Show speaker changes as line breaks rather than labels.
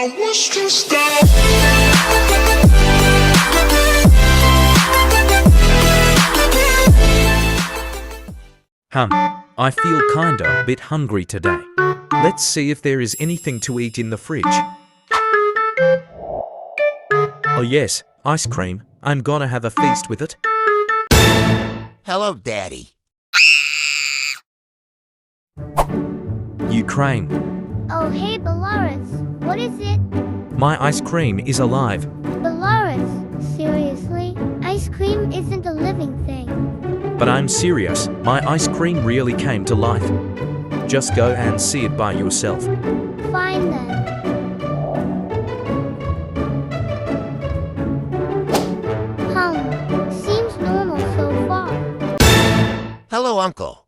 I was just down.
I feel kinda bit hungry today. Let's see if there is anything to eat in the fridge. Oh yes, ice cream. I'm gonna have a feast with it.
Hello, Daddy.
Ukraine.
Oh, hey, Belarus. What is it?
My ice cream is alive.
Belarus? Seriously? Ice cream isn't a living thing.
But I'm serious, my ice cream really came to life. Just go and see it by yourself.
Fine then. Seems normal so far.
Hello, Uncle.